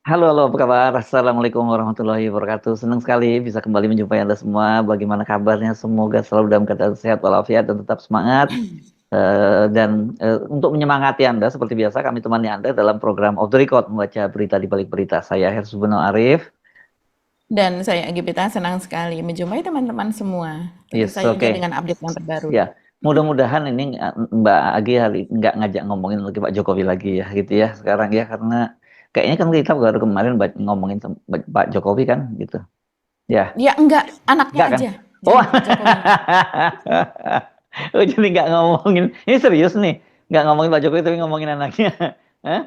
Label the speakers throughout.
Speaker 1: Halo, halo, apa kabar? Assalamualaikum warahmatullahi wabarakatuh. Senang sekali bisa kembali menjumpai Anda semua. Bagaimana kabarnya? Semoga selalu dalam keadaan sehat walafiat dan tetap semangat. Untuk menyemangati Anda, seperti biasa kami temani Anda dalam program Off the Record, membaca berita di balik berita. Saya Hersubeno Arif.
Speaker 2: Dan saya Agipita senang sekali menjumpai teman-teman semua. Tentu
Speaker 1: Yes,
Speaker 2: saja
Speaker 1: oke.
Speaker 2: dengan update yang terbaru.
Speaker 1: Ya, mudah-mudahan ini Mbak Agi hari nggak ngajak ngomongin lagi Pak Jokowi lagi ya, gitu ya sekarang ya, karena kayaknya kan kita baru kemarin ngomongin Pak Jokowi kan, gitu. Ya,
Speaker 2: Ya enggak, anaknya
Speaker 1: enggak kan?
Speaker 2: aja.
Speaker 1: Oh,
Speaker 2: Jangan Pak Jokowinya.
Speaker 1: oh jadi nggak ngomongin. Ini serius nih, nggak ngomongin Pak Jokowi tapi ngomongin anaknya. Hah?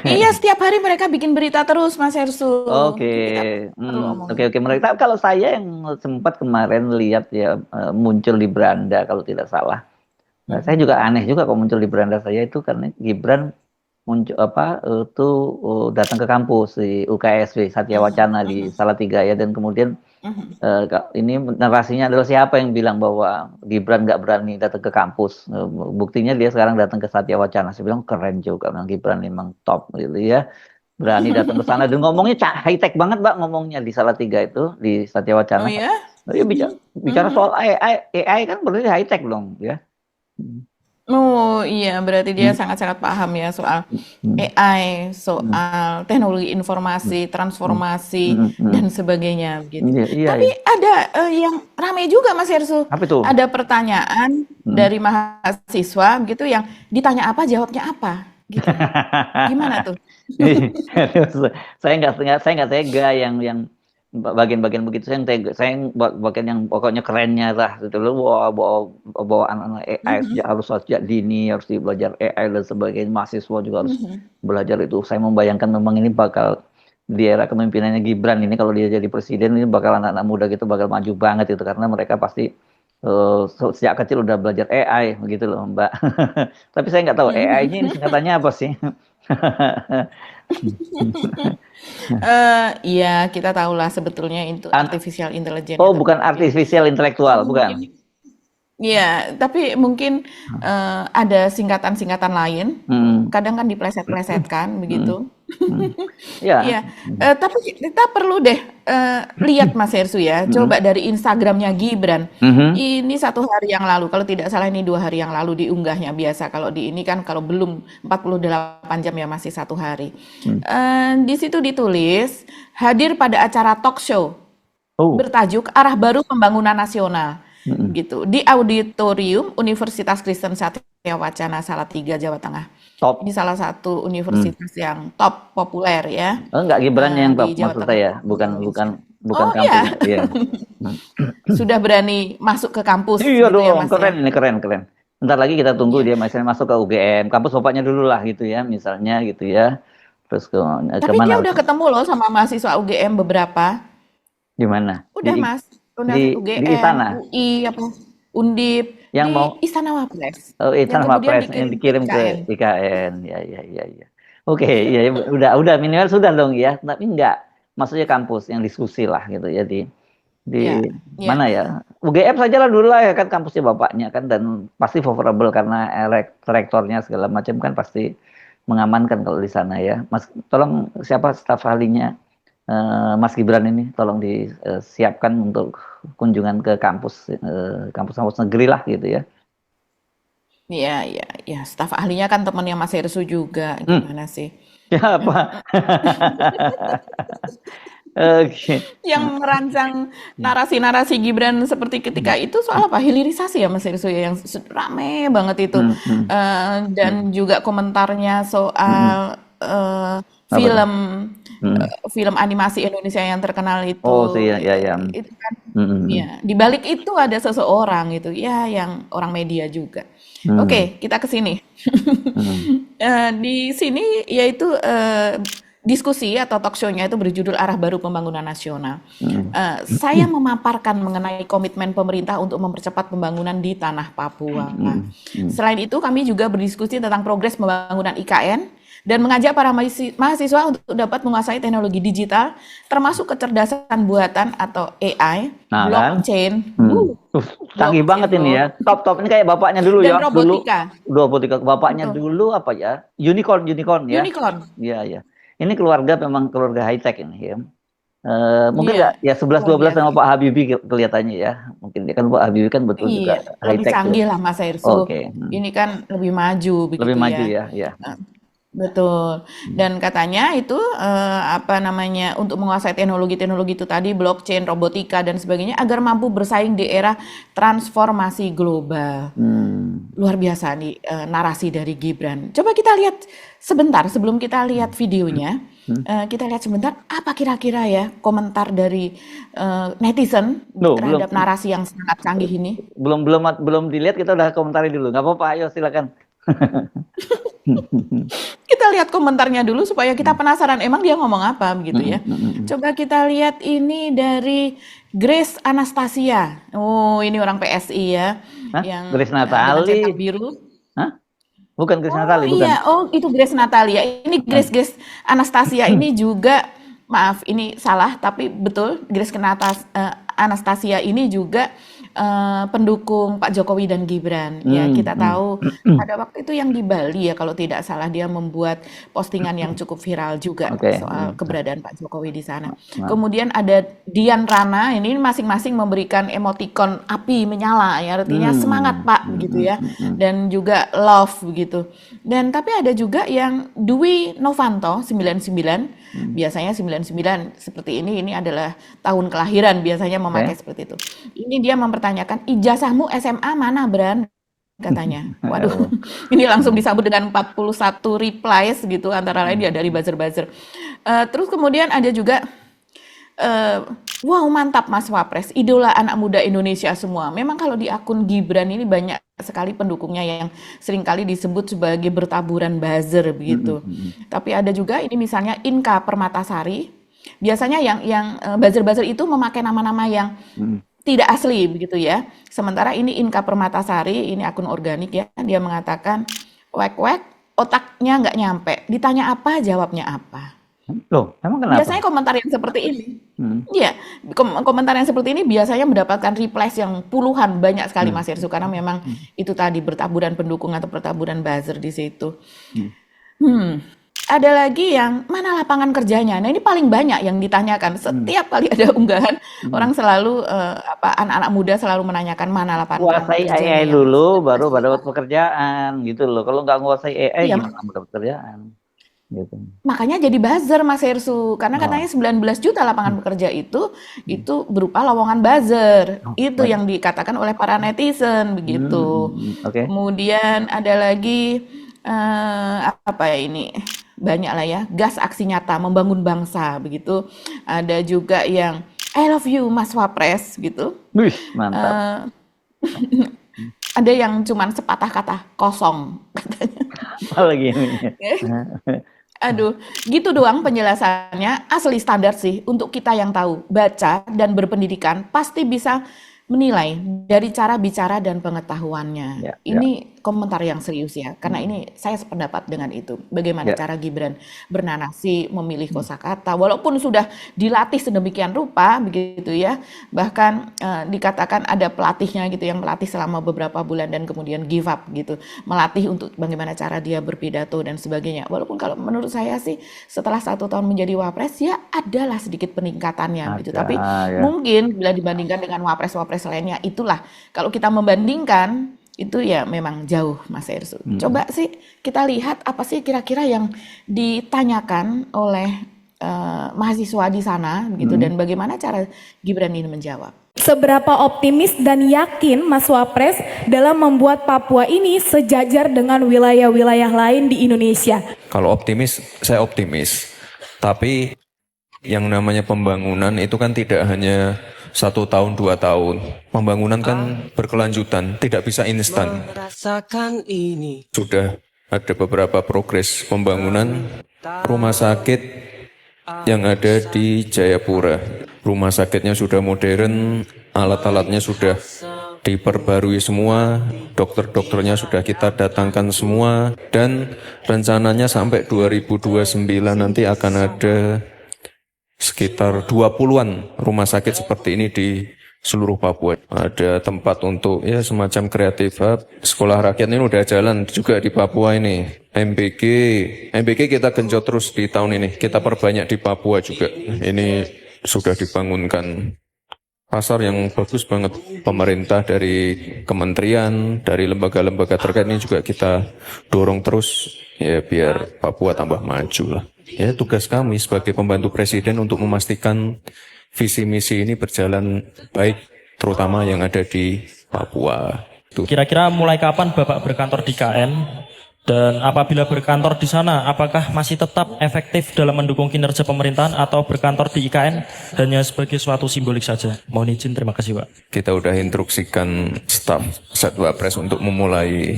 Speaker 2: Iya, setiap hari mereka bikin berita terus, Mas Hersu.
Speaker 1: Oke,
Speaker 2: Kita perlu
Speaker 1: oke
Speaker 2: omongin.
Speaker 1: oke. Mereka kalau saya yang sempat kemarin lihat ya, muncul di beranda kalau tidak salah. Nah, saya juga aneh juga kok muncul di beranda saya itu karena Gibran muncul apa itu datang ke kampus di UKSW Satya Wacana di Salatiga ya, dan kemudian ini narasinya adalah siapa yang bilang bahwa Gibran nggak berani datang ke kampus. Buktinya dia sekarang datang ke Satya Wacana. Saya bilang keren juga, memang Gibran memang top gitu ya. Berani datang ke sana dan ngomongnya high tech banget, Mbak, ngomongnya di Salatiga itu di Satya Wacana.
Speaker 2: Oh ya?
Speaker 1: Dia bicara, bicara soal AI, AI kan berarti high tech dong ya.
Speaker 2: Oh iya, berarti dia
Speaker 1: Hmm,
Speaker 2: sangat-sangat paham ya soal
Speaker 1: hmm,
Speaker 2: AI,
Speaker 1: hmm,
Speaker 2: soal teknologi
Speaker 1: hmm,
Speaker 2: informasi,
Speaker 1: hmm,
Speaker 2: transformasi,
Speaker 1: hmm, hmm.
Speaker 2: dan sebagainya begitu.
Speaker 1: Iya, iya,
Speaker 2: Tapi
Speaker 1: iya.
Speaker 2: ada yang ramai juga Mas Hersu.
Speaker 1: Apa itu?
Speaker 2: Ada pertanyaan
Speaker 1: Hmm.
Speaker 2: dari mahasiswa gitu yang ditanya apa jawabnya apa gitu. Gimana tuh?
Speaker 1: Saya nggak tega yang bagian-bagian begitu. Saya yang tega, bagian yang pokoknya kerennya lah gitu loh. Wah, bawa bawa anak-anak AI harus sejak dini harus belajar AI dan sebagainya. Mahasiswa juga harus belajar itu. Saya membayangkan memang ini bakal di era kepemimpinannya Gibran ini, kalau dia jadi presiden, ini bakal anak-anak muda gitu bakal maju banget itu, karena mereka pasti sejak kecil udah belajar AI begitu loh, Mbak. Tapi saya nggak tahu AI-nya ini singkatannya apa sih.
Speaker 2: Iya, kita tahulah sebetulnya itu
Speaker 1: An-
Speaker 2: artificial intelligence
Speaker 1: oh,
Speaker 2: itu.
Speaker 1: bukan
Speaker 2: Tapi
Speaker 1: artificial intelektual, bukan.
Speaker 2: ini iya, tapi mungkin ada singkatan-singkatan lain.
Speaker 1: Hmm.
Speaker 2: Kadang kan dipleset-plesetkan
Speaker 1: Hmm.
Speaker 2: begitu.
Speaker 1: Hmm. Ya.
Speaker 2: Iya, tapi kita perlu deh lihat Mas Hersu ya.
Speaker 1: Hmm.
Speaker 2: Coba dari Instagramnya Gibran.
Speaker 1: Hmm.
Speaker 2: Ini 1 hari yang lalu, kalau tidak salah ini 2 hari yang lalu diunggahnya biasa. Kalau di ini kan kalau belum 48 jam ya masih 1 hari.
Speaker 1: Hmm.
Speaker 2: Di situ ditulis hadir pada acara talk show
Speaker 1: Oh.
Speaker 2: bertajuk Arah Baru Pembangunan Nasional
Speaker 1: Hmm.
Speaker 2: gitu di auditorium Universitas Kristen Satya Wacana Salatiga Jawa Tengah. Ini
Speaker 1: Top.
Speaker 2: salah satu
Speaker 1: Hmm.
Speaker 2: universitas yang top populer ya
Speaker 1: Enggak, Gibrannya yang
Speaker 2: di
Speaker 1: top
Speaker 2: Jawa
Speaker 1: maksud
Speaker 2: Tengah
Speaker 1: saya,
Speaker 2: di
Speaker 1: bukan bukan
Speaker 2: Indonesia.
Speaker 1: bukan
Speaker 2: Oh
Speaker 1: kampusnya.
Speaker 2: iya,
Speaker 1: Iya. Hmm.
Speaker 2: sudah berani masuk ke kampus
Speaker 1: Iya
Speaker 2: gitu ya
Speaker 1: dong,
Speaker 2: Mas
Speaker 1: keren
Speaker 2: ya.
Speaker 1: ini, keren keren. Bentar lagi kita tunggu
Speaker 2: Iya.
Speaker 1: dia misalnya masuk ke UGM, kampus bapaknya dulu lah gitu ya, misalnya gitu ya. Terus ke
Speaker 2: Tapi
Speaker 1: mana?
Speaker 2: dia udah ketemu loh sama mahasiswa UGM beberapa.
Speaker 1: Di mana?
Speaker 2: Udah Mas, udah
Speaker 1: Di
Speaker 2: UGM,
Speaker 1: istana
Speaker 2: UI apa Undip
Speaker 1: yang mau.
Speaker 2: di Istana Wapres
Speaker 1: Oh,
Speaker 2: yang
Speaker 1: istana
Speaker 2: kemudian
Speaker 1: Wapres yang
Speaker 2: dikirim ke
Speaker 1: dikirim ke
Speaker 2: IKN.
Speaker 1: IKN. Ya, ya, ya, ya. Oke, ya, ya, udah minimal sudah dong ya. Tapi enggak, maksudnya kampus yang diskusi lah gitu ya di
Speaker 2: Ya,
Speaker 1: mana
Speaker 2: ya.
Speaker 1: ya? UGM saja lah dulu lah ya, kan kampusnya bapaknya kan, dan pasti favorable karena rektornya segala macam kan pasti mengamankan kalau di sana ya. Mas, tolong siapa staf ahlinya Mas Gibran ini tolong disiapkan untuk kunjungan ke kampus-kampus negeri lah gitu ya.
Speaker 2: Iya, iya, iya. Staf ahlinya kan temannya Mas Hersu juga.
Speaker 1: Hmm,
Speaker 2: Gimana sih?
Speaker 1: siapa? Oke.
Speaker 2: Yang merancang narasi-narasi Gibran seperti ketika itu soal apa? Hilirisasi ya Mas Hersu ya, yang rame banget itu.
Speaker 1: Hmm, hmm,
Speaker 2: Dan
Speaker 1: hmm,
Speaker 2: juga komentarnya
Speaker 1: hmm.
Speaker 2: soal
Speaker 1: Apa tuh?
Speaker 2: film
Speaker 1: Hmm.
Speaker 2: film animasi Indonesia yang terkenal
Speaker 1: Oh, sih
Speaker 2: itu.
Speaker 1: ya, ya, ya.
Speaker 2: Itu kan,
Speaker 1: Hmm, hmm,
Speaker 2: ya. Di balik itu ada seseorang gitu, ya, yang orang media juga.
Speaker 1: hmm,
Speaker 2: Oke, kita ke sini.
Speaker 1: hmm,
Speaker 2: Di sini yaitu diskusi atau talk show-nya itu berjudul Arah Baru Pembangunan Nasional.
Speaker 1: hmm,
Speaker 2: Saya memaparkan mengenai komitmen pemerintah untuk mempercepat pembangunan di tanah Papua.
Speaker 1: hmm, hmm.
Speaker 2: Selain itu, kami juga berdiskusi tentang progres pembangunan IKN dan mengajak para mahasiswa untuk dapat menguasai teknologi digital, termasuk kecerdasan buatan atau AI,
Speaker 1: Nah kan,
Speaker 2: blockchain,
Speaker 1: hmm. Canggih banget
Speaker 2: blockchain
Speaker 1: ini ya.
Speaker 2: loh,
Speaker 1: Top top ini kayak bapaknya dulu
Speaker 2: dan
Speaker 1: ya. Dulu
Speaker 2: robotika.
Speaker 1: 23 bapaknya
Speaker 2: Betul.
Speaker 1: dulu apa ya? Unicorn unicorn ya.
Speaker 2: Unicorn.
Speaker 1: Iya ya. ini keluarga memang keluarga high tech ini ya. Mungkin
Speaker 2: Iya,
Speaker 1: nggak ya 11-12
Speaker 2: luar
Speaker 1: sama
Speaker 2: biasa.
Speaker 1: Pak Habibie kelihatannya ya. Mungkin dia kan Pak Habibie kan betul juga
Speaker 2: Iya,
Speaker 1: high
Speaker 2: lebih
Speaker 1: tech tuh.
Speaker 2: canggih lah Mas Hersu.
Speaker 1: Oke,
Speaker 2: Ini kan lebih maju
Speaker 1: lebih
Speaker 2: begitu
Speaker 1: maju
Speaker 2: ya.
Speaker 1: ya, ya.
Speaker 2: Eh, Betul. Dan katanya itu apa namanya untuk menguasai teknologi-teknologi itu tadi blockchain, robotika dan sebagainya agar mampu bersaing di era transformasi global.
Speaker 1: Hmm.
Speaker 2: Luar biasa nih narasi dari Gibran. Coba kita lihat sebentar sebelum kita lihat videonya.
Speaker 1: Hmm.
Speaker 2: Kita lihat sebentar apa kira-kira ya komentar dari netizen
Speaker 1: Loh, belum
Speaker 2: terhadap narasi yang sangat canggih ini.
Speaker 1: belum belum belum dilihat kita udah komentari dulu. Nggak apa-apa, ayo silakan.
Speaker 2: Kita lihat komentarnya dulu supaya kita penasaran emang dia ngomong apa begitu ya.
Speaker 1: Hmm.
Speaker 2: Coba kita lihat ini dari Grace Anastasia. Oh, ini orang PSI ya
Speaker 1: Hah?
Speaker 2: yang
Speaker 1: Grace
Speaker 2: dengan centang
Speaker 1: Natali?
Speaker 2: biru.
Speaker 1: Hah? Bukan Grace
Speaker 2: Oh
Speaker 1: Natali, bukan.
Speaker 2: iya, oh itu Grace Natalia. Ini
Speaker 1: Hah?
Speaker 2: Grace Anastasia ini juga, maaf ini salah, tapi betul Grace Anastasia ini juga pendukung Pak Jokowi dan Gibran. Ya kita tahu pada waktu itu yang di Bali ya kalau tidak salah dia membuat postingan yang cukup viral juga
Speaker 1: Oke.
Speaker 2: soal keberadaan Pak Jokowi di sana.
Speaker 1: Nah,
Speaker 2: Kemudian ada Dian Rana, ini masing-masing memberikan emoticon api menyala, ya artinya semangat Pak begitu ya, dan juga love begitu. Dan tapi ada juga yang Dwi Novanto 99, biasanya 99 seperti ini adalah tahun kelahiran biasanya memakai
Speaker 1: oke.
Speaker 2: seperti itu. Ini dia mempertanyakan ijazahmu SMA mana Bran? Katanya. Waduh, ini langsung disambut dengan 41 replies gitu, antara lain ya dari buzzer-buzzer. Terus kemudian ada juga wow mantap Mas Wapres, idola anak muda Indonesia semua. Memang kalau di akun Gibran ini banyak sekali pendukungnya yang seringkali disebut sebagai bertaburan buzzer begitu. Tapi ada juga ini misalnya Inka Permatasari. Biasanya yang buzzer-buzzer itu memakai nama-nama yang tidak asli begitu ya. Sementara ini Inka Permatasari, ini akun organik ya, dia mengatakan wek-wek otaknya nggak nyampe. Ditanya apa, jawabnya apa.
Speaker 1: Loh, emang kenapa?
Speaker 2: Biasanya komentar yang seperti ini, iya, komentar yang seperti ini biasanya mendapatkan replies yang puluhan, banyak sekali Mas Hersu, karena memang itu tadi bertaburan pendukung atau bertaburan buzzer di situ. Ada lagi yang mana lapangan kerjanya. Nah ini paling banyak yang ditanyakan. Setiap kali ada unggahan, orang selalu anak-anak muda selalu menanyakan mana lapangan
Speaker 1: Kuasai
Speaker 2: kerjanya
Speaker 1: AI
Speaker 2: yang
Speaker 1: dulu, baru dapat pekerjaan gitu loh. Kalau nggak nguasai AI,
Speaker 2: iya,
Speaker 1: gimana dapat pekerjaan? Gitu.
Speaker 2: makanya jadi buzzer Mas Hersu. Karena
Speaker 1: Oh,
Speaker 2: katanya 19 juta lapangan pekerja itu berupa lowongan buzzer. Itu
Speaker 1: baik.
Speaker 2: yang dikatakan oleh para netizen begitu.
Speaker 1: Oke.
Speaker 2: Kemudian ada lagi apa ya ini? Banyak lah ya, gas aksi nyata membangun bangsa begitu. Ada juga yang I love you Mas Wapres gitu.
Speaker 1: Wih, mantap.
Speaker 2: Ada yang cuman sepatah kata kosong katanya.
Speaker 1: Apalagi ini.
Speaker 2: Aduh, gitu doang penjelasannya. Asli standar sih untuk kita yang tahu baca dan berpendidikan pasti bisa menilai dari cara bicara dan pengetahuannya.
Speaker 1: Ya,
Speaker 2: Ini komentar yang serius ya, karena ini saya sependapat dengan itu. Bagaimana cara Gibran bernarasi, memilih kosakata, walaupun sudah dilatih sedemikian rupa, begitu ya. Bahkan dikatakan ada pelatihnya gitu yang melatih selama beberapa bulan dan kemudian give up gitu, melatih untuk bagaimana cara dia berpidato dan sebagainya. Walaupun kalau menurut saya sih setelah 1 tahun menjadi wapres ya adalah sedikit peningkatannya gitu. Tapi mungkin bila dibandingkan dengan wapres-wapres lainnya itulah kalau kita membandingkan itu ya memang jauh Mas Hersu. Coba sih kita lihat apa sih kira-kira yang ditanyakan oleh mahasiswa di sana begitu dan bagaimana cara Gibran ini menjawab.
Speaker 3: Seberapa optimis dan yakin Mas Wapres dalam membuat Papua ini sejajar dengan wilayah-wilayah lain di Indonesia?
Speaker 4: Kalau optimis, saya optimis. Tapi yang namanya pembangunan itu kan tidak hanya 1 tahun, 2 tahun. Pembangunan kan berkelanjutan, tidak bisa instan. Sudah ada beberapa progres pembangunan rumah sakit yang ada di Jayapura. Rumah sakitnya sudah modern, alat-alatnya sudah diperbarui semua, dokter-dokternya sudah kita datangkan semua, dan rencananya sampai 2029 nanti akan ada sekitar 20-an rumah sakit seperti ini di seluruh Papua. Ada tempat untuk ya semacam creative hub. Sekolah rakyat ini udah jalan juga di Papua ini. MBG kita genjot terus di tahun ini. Kita perbanyak di Papua juga. Ini sudah dibangunkan pasar yang bagus banget. Pemerintah dari kementerian, dari lembaga-lembaga terkait ini juga kita dorong terus ya biar Papua tambah maju lah. Ya tugas kami sebagai pembantu presiden untuk memastikan visi misi ini berjalan baik, terutama yang ada di Papua.
Speaker 5: Kira-kira mulai kapan Bapak berkantor di KN? Dan apabila berkantor di sana, apakah masih tetap efektif dalam mendukung kinerja pemerintahan atau berkantor di IKN hanya sebagai suatu simbolik saja? Mohon izin, terima kasih Pak.
Speaker 4: Kita udah instruksikan staf Satwapres untuk memulai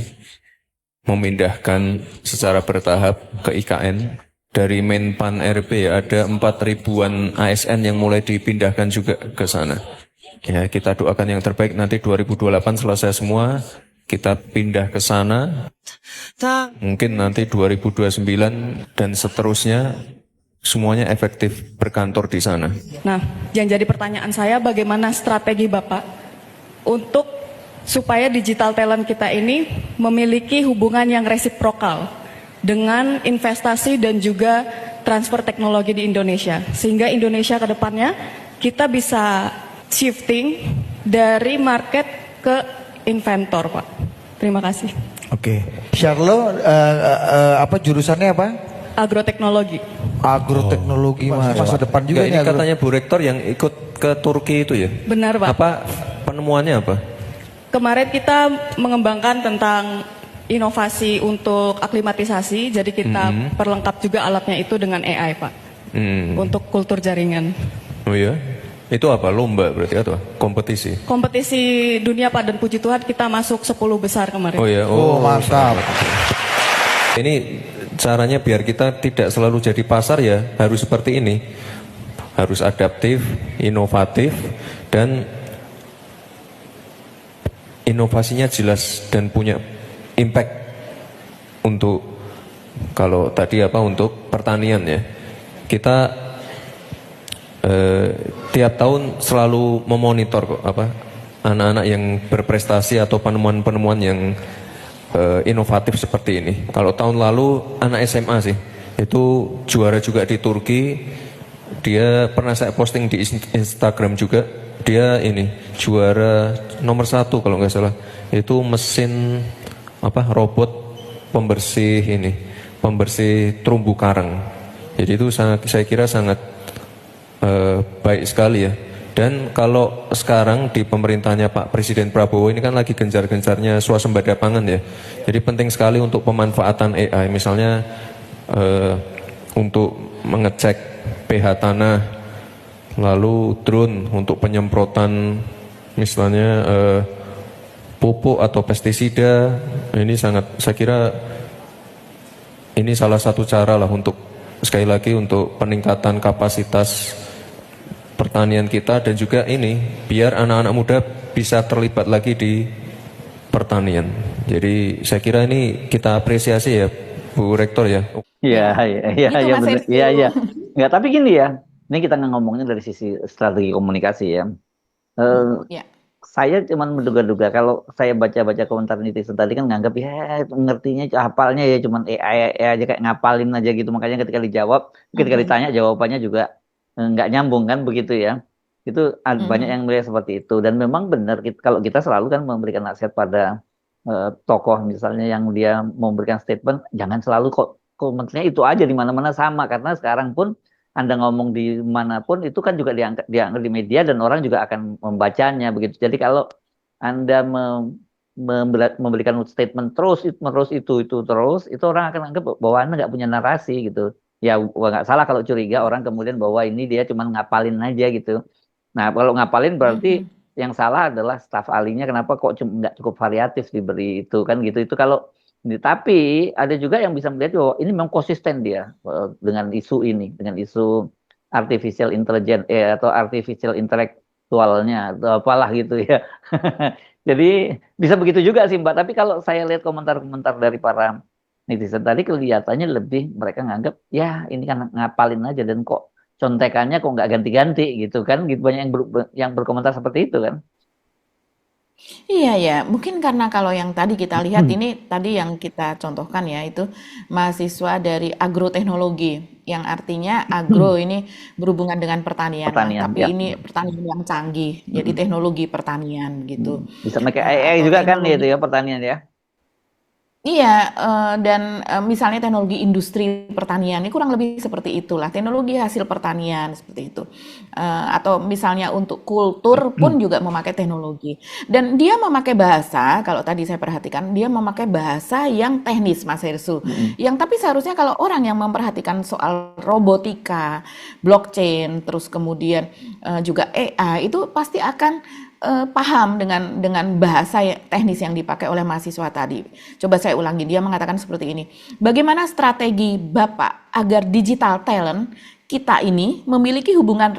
Speaker 4: memindahkan secara bertahap ke IKN. Dari Menpan RB ada 4.000-an ASN yang mulai dipindahkan juga ke sana. Ya, kita doakan yang terbaik nanti 2028 selesai semua, kita pindah ke sana. Mungkin nanti 2029 dan seterusnya semuanya efektif berkantor di sana.
Speaker 6: Nah, yang jadi pertanyaan saya bagaimana strategi Bapak untuk supaya digital talent kita ini memiliki hubungan yang resiprokal dengan investasi dan juga transfer teknologi di Indonesia. Sehingga Indonesia ke depannya kita bisa shifting dari market ke inventor, Pak. Terima kasih.
Speaker 7: Oke. Charlo, apa jurusannya apa?
Speaker 6: Agroteknologi.
Speaker 7: Agroteknologi, masa depan juga
Speaker 4: ini
Speaker 7: nih.
Speaker 4: katanya Bu Rektor yang ikut ke Turki itu ya?
Speaker 6: Benar, Pak.
Speaker 4: Apa penemuannya apa?
Speaker 6: Kemarin kita mengembangkan tentang inovasi untuk aklimatisasi, jadi kita perlengkap juga alatnya itu dengan AI, Pak, untuk kultur jaringan.
Speaker 4: Oh ya? Itu apa? Lomba berarti atau kompetisi?
Speaker 6: Kompetisi dunia, Pak, dan puji Tuhan kita masuk 10 besar kemarin.
Speaker 4: Oh ya?
Speaker 7: Oh, mantap.
Speaker 4: Ini caranya biar kita tidak selalu jadi pasar ya, harus seperti ini. Harus adaptif, inovatif, dan inovasinya jelas dan punya impact untuk kalau tadi apa untuk pertanian ya. Kita tiap tahun selalu memonitor kok apa anak-anak yang berprestasi atau penemuan-penemuan yang inovatif seperti ini. Kalau tahun lalu anak SMA sih itu juara juga di Turki. Dia pernah saya posting di Instagram juga. Dia ini juara nomor 1 kalau nggak salah. Itu mesin apa robot pembersih terumbu karang. Jadi itu saya kira sangat baik sekali ya. Dan kalau sekarang di pemerintahnya Pak Presiden Prabowo ini kan lagi gencar-gencarnya swasembada pangan ya. Jadi penting sekali untuk pemanfaatan AI, misalnya untuk mengecek pH tanah, lalu drone untuk penyemprotan misalnya pupuk atau pestisida. Ini sangat, saya kira ini salah satu cara lah untuk sekali lagi untuk peningkatan kapasitas pertanian kita dan juga ini biar anak-anak muda bisa terlibat lagi di pertanian. Jadi saya kira ini kita apresiasi ya Bu Rektor ya.
Speaker 1: Iya, benar. Iya. Enggak, tapi gini ya. Ini kita ngomongnya dari sisi strategi komunikasi ya.
Speaker 2: Ya.
Speaker 1: Saya cuma menduga-duga kalau saya baca-baca komentar netizen tadi kan nganggap ya ngertinya hafalnya ya cuman AI aja kayak ngapalin aja gitu, makanya ketika dijawab, ketika ditanya jawabannya juga nggak nyambung kan begitu ya. Itu banyak yang melihat seperti itu dan memang benar kalau kita selalu kan memberikan nasihat pada tokoh misalnya yang dia memberikan statement jangan selalu kok komentarnya itu aja di mana-mana sama, karena sekarang pun Anda ngomong di manapun itu kan juga diangkat di media dan orang juga akan membacanya begitu. Jadi kalau Anda memberikan statement terus itu orang akan anggap bahwa Anda nggak punya narasi gitu. Ya nggak salah kalau curiga orang kemudian bahwa ini dia cuma ngapalin aja gitu. Nah kalau ngapalin berarti yang salah adalah staf ahlinya, kenapa kok nggak cukup variatif diberi itu kan gitu. Itu kalau tapi ada juga yang bisa melihat bahwa ini memang konsisten dia dengan isu ini, dengan isu artificial intelligence atau artificial intelektualnya atau apalah gitu ya. Jadi bisa begitu juga sih Mbak. Tapi kalau saya lihat komentar-komentar dari para netizen tadi kelihatannya lebih mereka nganggap ya ini kan ngapalin aja dan kok contekannya kok nggak ganti-ganti gitu kan, gitu banyak yang berkomentar seperti itu kan.
Speaker 2: Iya ya, mungkin karena kalau yang tadi kita lihat ini tadi yang kita contohkan ya itu mahasiswa dari agroteknologi yang artinya agro ini berhubungan dengan pertanian lah,
Speaker 1: Pertanian
Speaker 2: tapi
Speaker 1: ya.
Speaker 2: ini pertanian yang canggih, jadi teknologi pertanian gitu.
Speaker 1: Bisa pakai AI
Speaker 2: Atau
Speaker 1: juga kan
Speaker 2: teknologi
Speaker 1: itu ya pertanian ya.
Speaker 2: Iya, dan misalnya teknologi industri pertanian, ini kurang lebih seperti itulah, teknologi hasil pertanian seperti itu. Atau misalnya untuk kultur pun juga memakai teknologi. Dan dia memakai bahasa, kalau tadi saya perhatikan, dia memakai bahasa yang teknis, Mas Hersu. Yang tapi seharusnya kalau orang yang memperhatikan soal robotika, blockchain, terus kemudian juga AI, itu pasti akan paham dengan bahasa teknis yang dipakai oleh mahasiswa tadi. Coba saya ulangi, dia mengatakan seperti ini. Bagaimana strategi Bapak agar digital talent kita ini memiliki hubungan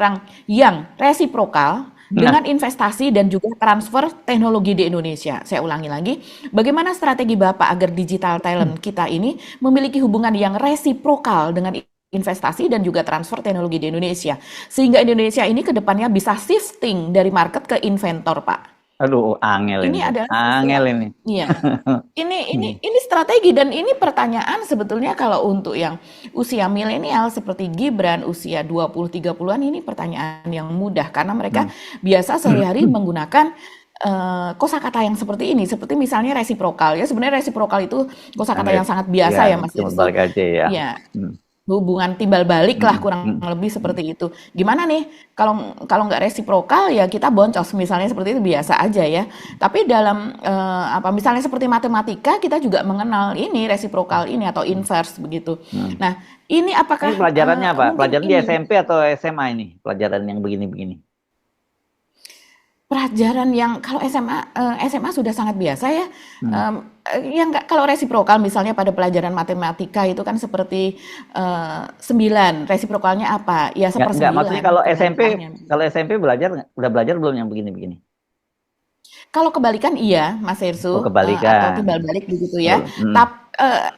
Speaker 2: yang resiprokal dengan investasi dan juga transfer teknologi di Indonesia? Saya ulangi lagi, bagaimana strategi Bapak agar digital talent kita ini memiliki hubungan yang resiprokal dengan investasi dan juga transfer teknologi di Indonesia, sehingga Indonesia ini ke depannya bisa shifting dari market ke inventor, Pak.
Speaker 1: Aduh, angel
Speaker 2: Ini
Speaker 1: ini.
Speaker 2: adalah
Speaker 1: Angel ini.
Speaker 2: iya. Ini strategi dan ini pertanyaan sebetulnya kalau untuk yang usia milenial seperti Gibran usia 20-30-an ini pertanyaan yang mudah karena mereka biasa sehari-hari menggunakan kosakata yang seperti ini, seperti misalnya resiprokal ya. Sebenarnya resiprokal itu kosakata yang sangat biasa ya, Mas
Speaker 1: Cuma
Speaker 2: Irsu.
Speaker 1: balik aja ya.
Speaker 2: Iya. Hubungan timbal balik lah kurang lebih seperti itu. Gimana nih kalau nggak resiprokal ya kita boncos misalnya seperti itu biasa aja ya. Tapi dalam misalnya seperti matematika kita juga mengenal ini resiprokal ini atau inverse begitu. Nah ini apakah
Speaker 1: Ini pelajarannya apa?
Speaker 2: mungkin
Speaker 1: Pelajaran di
Speaker 2: ini
Speaker 1: SMP atau SMA ini? Pelajaran yang begini-begini.
Speaker 2: pelajaran yang kalau SMA sudah sangat biasa ya. Yang kalau resiprokal misalnya pada pelajaran matematika itu kan seperti 9 resiprokalnya apa? Ya
Speaker 1: Enggak,
Speaker 2: sepersembilan
Speaker 1: maksudnya kalau
Speaker 2: kebalikannya.
Speaker 1: SMP udah belajar belum yang begini-begini?
Speaker 2: Kalau kebalikan iya, Mas Hersu,
Speaker 1: Oh,
Speaker 2: atau
Speaker 1: kebalikan.
Speaker 2: timbal balik begitu ya.
Speaker 1: Betul.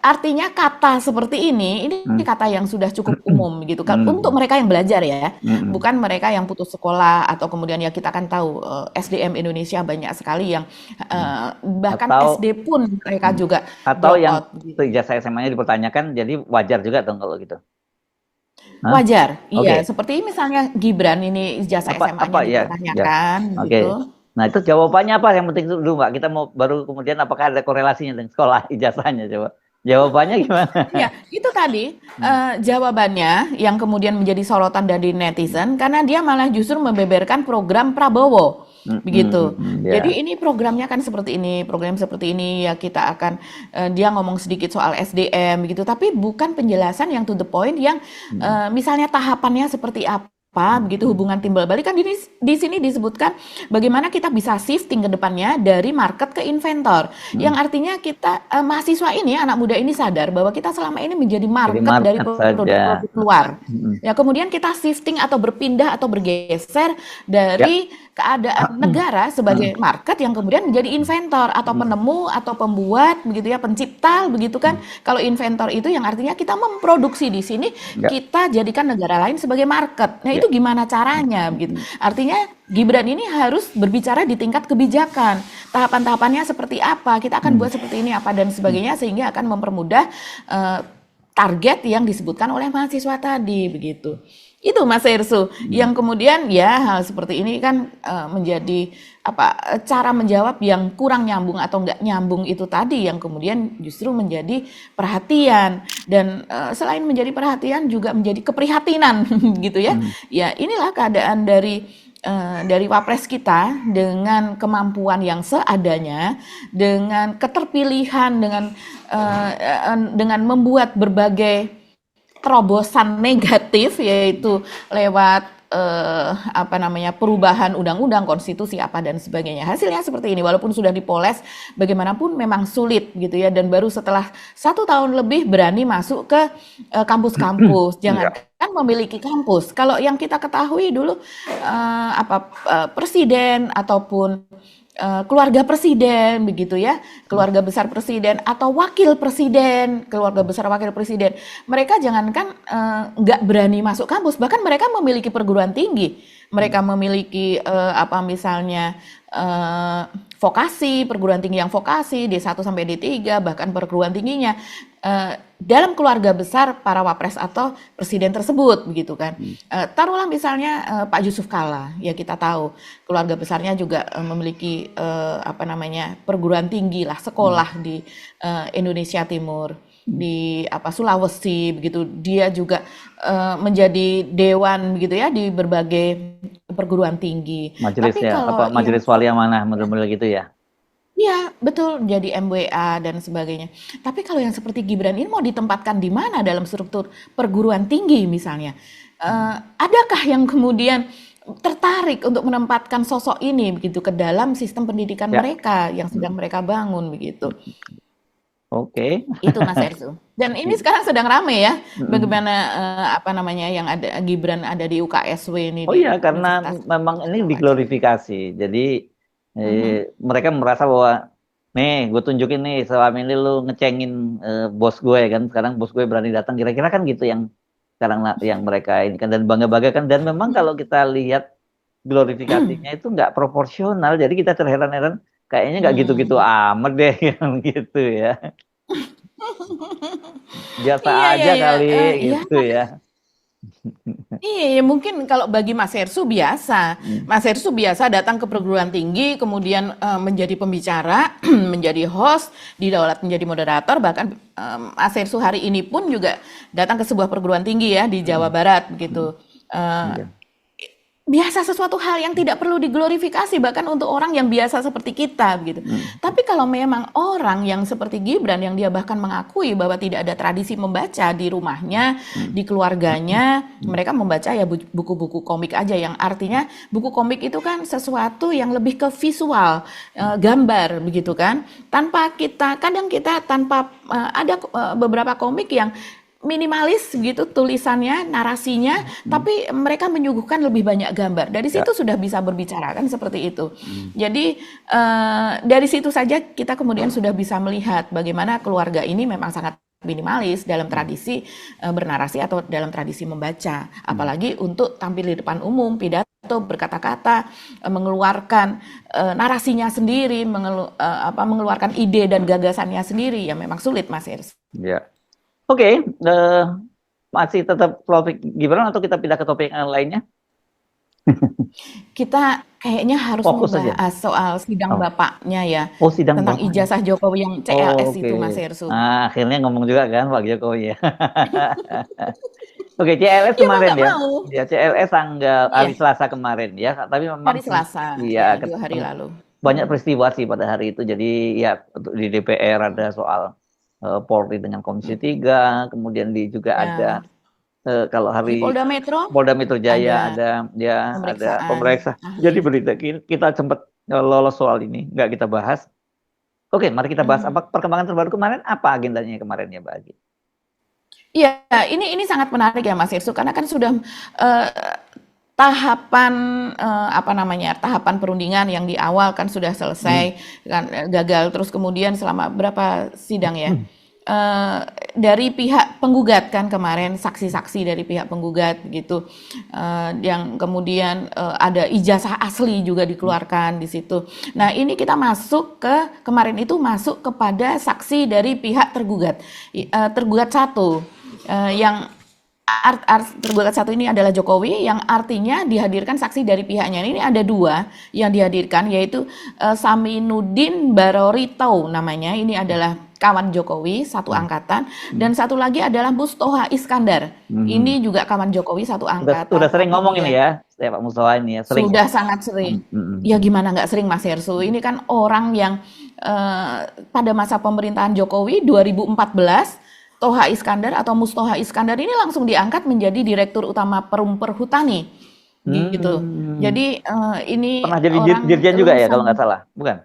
Speaker 2: Artinya kata seperti ini kata yang sudah cukup umum gitu kan untuk mereka yang belajar ya, bukan mereka yang putus sekolah atau kemudian ya kita kan tahu SDM Indonesia banyak sekali yang bahkan
Speaker 1: Atau
Speaker 2: SD pun mereka juga
Speaker 1: atau
Speaker 2: drop
Speaker 1: yang
Speaker 2: out gitu.
Speaker 1: ijazah SMA-nya dipertanyakan, jadi wajar juga dong kalau gitu. Hah?
Speaker 2: Wajar, iya.
Speaker 1: Oke.
Speaker 2: Seperti misalnya Gibran ini ijazah SMA-nya
Speaker 1: Ya?
Speaker 2: dipertanyakan
Speaker 1: Oke.
Speaker 2: gitu.
Speaker 1: Nah, itu jawabannya apa yang penting dulu, Mbak? Kita mau baru kemudian apakah ada korelasinya dengan sekolah ijazahnya, coba. Jawabannya gimana?
Speaker 2: Ya, itu tadi jawabannya yang kemudian menjadi sorotan dari netizen karena dia malah justru membeberkan program Prabowo. Begitu.
Speaker 1: Ya.
Speaker 2: Jadi ini programnya kan seperti ini, program seperti ini ya kita akan dia ngomong sedikit soal SDM begitu, tapi bukan penjelasan yang to the point yang misalnya tahapannya seperti apa begitu hubungan timbal balik kan di sini disebutkan bagaimana kita bisa shifting ke depannya dari market ke inventor yang artinya kita mahasiswa ini anak muda ini sadar bahwa kita selama ini menjadi market dari produk-produk luar ya kemudian kita shifting atau berpindah atau bergeser dari keadaan negara sebagai market yang kemudian menjadi inventor atau penemu atau pembuat begitu ya pencipta begitu kan kalau inventor itu yang artinya kita memproduksi di sini kita jadikan negara lain sebagai market. Nah itu gimana caranya begitu artinya Gibran ini harus berbicara di tingkat kebijakan tahapan-tahapannya seperti apa kita akan buat seperti ini apa dan sebagainya sehingga akan mempermudah target yang disebutkan oleh mahasiswa tadi begitu. Itu Mas Hersu yang kemudian ya hal seperti ini kan menjadi cara menjawab yang kurang nyambung atau enggak nyambung itu tadi yang kemudian justru menjadi perhatian dan selain menjadi perhatian juga menjadi keprihatinan gitu ya. Ya inilah keadaan dari Wapres kita dengan kemampuan yang seadanya, dengan keterpilihan, dengan membuat berbagai terobosan negatif yaitu lewat perubahan undang-undang, konstitusi apa dan sebagainya. Hasilnya seperti ini walaupun sudah dipoles bagaimanapun memang sulit gitu ya dan baru setelah 1 tahun lebih berani masuk ke kampus-kampus. Jangan kan memiliki kampus. Kalau yang kita ketahui dulu presiden ataupun keluarga presiden begitu ya, keluarga besar presiden atau wakil presiden, keluarga besar wakil presiden. Mereka jangankan nggak berani masuk kampus, bahkan mereka memiliki perguruan tinggi, mereka memiliki apa misalnya vokasi, perguruan tinggi yang vokasi D1 sampai D3, bahkan perguruan tingginya dalam keluarga besar para wapres atau presiden tersebut begitu kan. Taruhlah misalnya Pak Yusuf Kalla, ya kita tahu keluarga besarnya juga memiliki apa namanya perguruan tinggi lah, sekolah di Indonesia Timur, di apa Sulawesi begitu. Dia juga menjadi dewan begitu ya di berbagai perguruan tinggi.
Speaker 1: Majelis
Speaker 2: Tapi
Speaker 1: ya,
Speaker 2: kalau
Speaker 1: apa majelis wali amanah model-model gitu ya.
Speaker 2: iya, betul, jadi MWA dan sebagainya. Tapi kalau yang seperti Gibran ini mau ditempatkan di mana dalam struktur perguruan tinggi misalnya? Adakah yang kemudian tertarik untuk menempatkan sosok ini begitu ke dalam sistem pendidikan
Speaker 1: Ya,
Speaker 2: mereka yang sedang mereka bangun begitu?
Speaker 1: oke.
Speaker 2: Itu Mas Ersu. Dan ini sekarang sedang rame ya, bagaimana apa namanya yang ada Gibran ada di UKSW ini
Speaker 1: Oh
Speaker 2: di
Speaker 1: iya, karena
Speaker 2: Universitas
Speaker 1: memang ini
Speaker 2: segala macam.
Speaker 1: diglorifikasi. Jadi mereka merasa bahwa nih gue tunjukin nih selama ini lu ngecengin bos gue kan, sekarang bos gue berani datang. Kira-kira kan gitu yang sekarang yang mereka ini kan dan bangga-bangga kan. Dan memang kalau kita lihat glorifikasinya itu nggak proporsional. Jadi kita terheran-heran kayaknya nggak gitu-gitu amat deh yang gitu ya. Biasa
Speaker 2: Iya, iya,
Speaker 1: aja
Speaker 2: iya.
Speaker 1: kali
Speaker 2: Iya,
Speaker 1: gitu ya.
Speaker 2: iya, ya mungkin kalau bagi Mas Hersu biasa. Mas Hersu biasa datang ke perguruan tinggi, kemudian menjadi pembicara, menjadi host, didaulat menjadi moderator, bahkan Mas Hersu hari ini pun juga datang ke sebuah perguruan tinggi ya di Jawa Barat begitu.
Speaker 1: Iya.
Speaker 2: Biasa sesuatu hal yang tidak perlu diglorifikasi bahkan untuk orang yang biasa seperti kita begitu. Tapi kalau memang orang yang seperti Gibran yang dia bahkan mengakui bahwa tidak ada tradisi membaca di rumahnya, di keluarganya, mereka membaca ya buku-buku komik aja yang artinya buku komik itu kan sesuatu yang lebih ke visual, gambar begitu kan. Tanpa kita kadang kita tanpa ada beberapa komik yang minimalis gitu tulisannya, narasinya, tapi mereka menyuguhkan lebih banyak gambar. Dari situ sudah bisa berbicara kan seperti itu. Jadi dari situ saja kita kemudian sudah bisa melihat bagaimana keluarga ini memang sangat minimalis dalam tradisi bernarasi atau dalam tradisi membaca. Apalagi untuk tampil di depan umum, pidato, berkata-kata, mengeluarkan narasinya sendiri, mengeluarkan ide dan gagasannya sendiri, ya memang sulit Mas Irs.
Speaker 1: Ya. Oke, masih tetap topik Gibran atau kita pindah ke topik yang lainnya?
Speaker 2: Kita kayaknya harus
Speaker 1: Fokus aja.
Speaker 2: membahas soal sidang bapaknya ya,
Speaker 1: Oh, sidang
Speaker 2: tentang
Speaker 1: bapaknya.
Speaker 2: ijazah Jokowi yang
Speaker 1: Oh,
Speaker 2: CLS
Speaker 1: oke.
Speaker 2: itu Mas Hersu.
Speaker 1: Nah, akhirnya ngomong juga kan Pak Jokowi ya. Oke, CLS
Speaker 2: Ya mau
Speaker 1: kemarin
Speaker 2: nggak
Speaker 1: ya.
Speaker 2: mau.
Speaker 1: Ya, CLS tanggal
Speaker 2: Iya,
Speaker 1: hari Selasa kemarin ya. Tapi memang
Speaker 2: hari Selasa,
Speaker 1: iya
Speaker 2: ya 2 hari lalu.
Speaker 1: banyak peristiwa sih pada hari itu. Jadi ya di DPR ada soal Polri dengan Komisi 3, kemudian juga ada
Speaker 2: Ya,
Speaker 1: kalau
Speaker 2: di
Speaker 1: hari
Speaker 2: Polda Metro
Speaker 1: Polda Metro Jaya
Speaker 2: ada
Speaker 1: ada
Speaker 2: pemeriksaan
Speaker 1: pemeriksaan. Jadi
Speaker 2: ahli.
Speaker 1: berita kita sempat lolos soal ini, nggak kita bahas. Oke, mari kita bahas apa perkembangan terbaru kemarin, apa agendanya kemarin ya, Mbak Agi?
Speaker 2: Iya, ini sangat menarik ya Mas Hersu karena kan sudah tahapan tahapan perundingan yang di awal kan sudah selesai kan gagal terus kemudian selama berapa sidang ya dari pihak penggugat kan kemarin saksi-saksi dari pihak penggugat gitu yang kemudian ada ijazah asli juga dikeluarkan di situ. Nah ini kita masuk ke kemarin itu masuk kepada saksi dari pihak tergugat tergugat satu yang tergugat satu ini adalah Jokowi yang artinya dihadirkan saksi dari pihaknya. Ini ada 2 yang dihadirkan yaitu Saminuddin Barorito namanya. Ini adalah kawan Jokowi satu angkatan dan satu lagi adalah Mustoha Iskandar. Ini juga kawan Jokowi satu angkatan.
Speaker 1: Sudah sering ngomong ini ya, Pak Mustoha ini ya. Sering.
Speaker 2: Sudah sangat sering. Ya gimana nggak sering Mas Hersu. Ini kan orang yang pada masa pemerintahan Jokowi 2014 Toha Iskandar atau Mustoha Iskandar ini langsung diangkat menjadi Direktur Utama Perum Perhutani gitu. Jadi ini
Speaker 1: pernah jadi
Speaker 2: orang
Speaker 1: dirjen juga ya
Speaker 2: lulusan
Speaker 1: kalau nggak salah, bukan?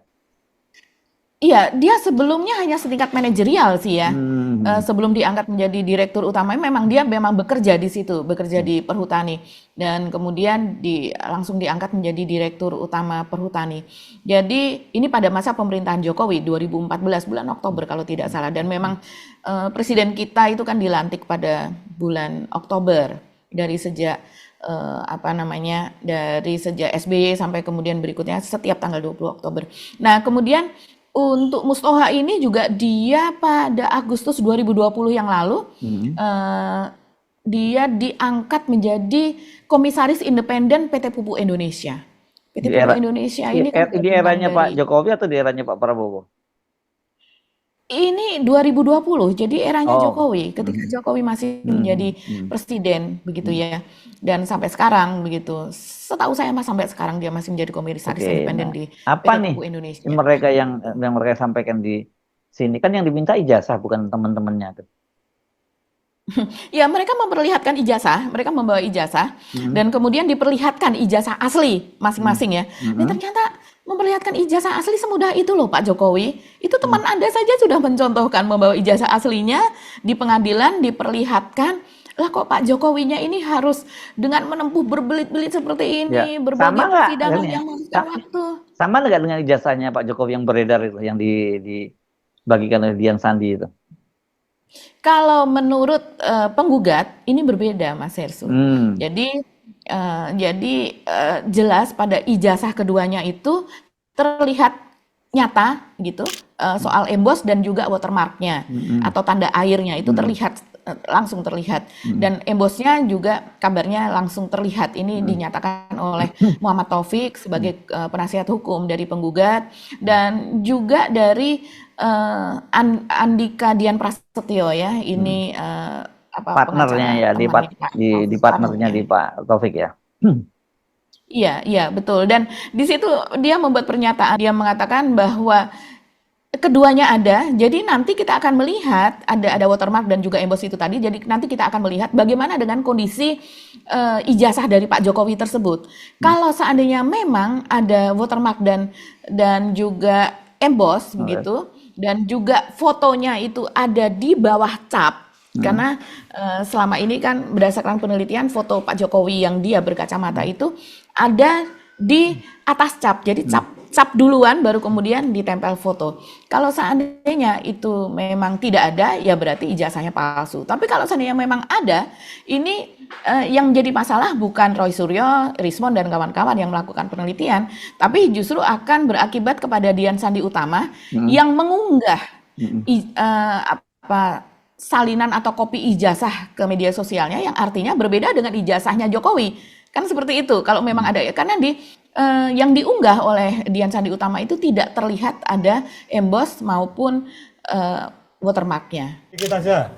Speaker 2: Iya, dia sebelumnya hanya setingkat manajerial sih ya. Sebelum diangkat menjadi direktur utama, memang dia bekerja di situ, bekerja di Perhutani, dan kemudian langsung diangkat menjadi direktur utama Perhutani. Jadi ini pada masa pemerintahan Jokowi 2014 bulan Oktober kalau tidak salah, dan memang presiden kita itu kan dilantik pada bulan Oktober dari sejak dari sejak SBY sampai kemudian berikutnya setiap tanggal 20 Oktober. Nah, kemudian untuk Mustoha ini juga dia pada Agustus 2020 yang lalu dia diangkat menjadi komisaris independen PT Pupuk Indonesia. PT Pupuk Indonesia ini kan
Speaker 1: di eranya Pak Jokowi atau di eranya Pak Prabowo?
Speaker 2: Ini 2020, jadi eranya Jokowi, ketika Jokowi masih menjadi presiden, begitu ya. Dan sampai sekarang, begitu. Setahu saya sampai sekarang dia masih menjadi komisaris independen di
Speaker 1: apa
Speaker 2: PT
Speaker 1: nih
Speaker 2: Pupuk Indonesia.
Speaker 1: mereka yang mereka sampaikan di sini? Kan yang diminta ijazah, bukan teman-temannya.
Speaker 2: Ya, mereka memperlihatkan ijazah, mereka membawa ijazah, dan kemudian diperlihatkan ijazah asli masing-masing ya. Dan ternyata memperlihatkan ijazah asli semudah itu loh Pak Jokowi. Itu teman Anda saja sudah mencontohkan membawa ijazah aslinya di pengadilan, diperlihatkan. Lah kok Pak Jokowinya ini harus dengan menempuh berbelit-belit seperti ini, berbagai persidangan yang memakan waktu.
Speaker 1: Sama nggak dengan ijazahnya Pak Jokowi yang beredar itu, yang dibagikan oleh Dian Sandi itu?
Speaker 2: Kalau menurut penggugat ini berbeda, Mas Hersu. Jadi jelas pada ijazah keduanya itu terlihat nyata gitu, soal emboss dan juga watermarknya atau tanda airnya itu terlihat langsung terlihat, dan embossnya juga kabarnya langsung terlihat. Ini dinyatakan oleh Muhammad Taufik sebagai penasihat hukum dari penggugat, dan juga dari Andika Dian Prasetyo ya, ini
Speaker 1: partnernya ya, di partnernya di Pak Taufik ya.
Speaker 2: Iya betul, dan di situ dia membuat pernyataan, dia mengatakan bahwa keduanya ada, jadi nanti kita akan melihat ada watermark dan juga emboss itu tadi. Jadi nanti kita akan melihat bagaimana dengan kondisi ijazah dari Pak Jokowi tersebut. Kalau seandainya memang ada watermark dan juga emboss begitu, dan juga fotonya itu ada di bawah cap. Karena selama ini kan berdasarkan penelitian foto Pak Jokowi yang dia berkacamata itu ada di atas cap. Jadi cap duluan baru kemudian ditempel foto. Kalau seandainya itu memang tidak ada, ya berarti ijazahnya palsu. Tapi kalau seandainya memang ada, ini yang jadi masalah bukan Roy Suryo, Rismon dan kawan-kawan yang melakukan penelitian, tapi justru akan berakibat kepada Dian Sandi Utama yang mengunggah salinan atau kopi ijazah ke media sosialnya yang artinya berbeda dengan ijazahnya Jokowi. Kan seperti itu kalau memang ada, karena yang diunggah oleh Dian Sandi Utama itu tidak terlihat ada emboss maupun watermarknya.
Speaker 8: Kita saja,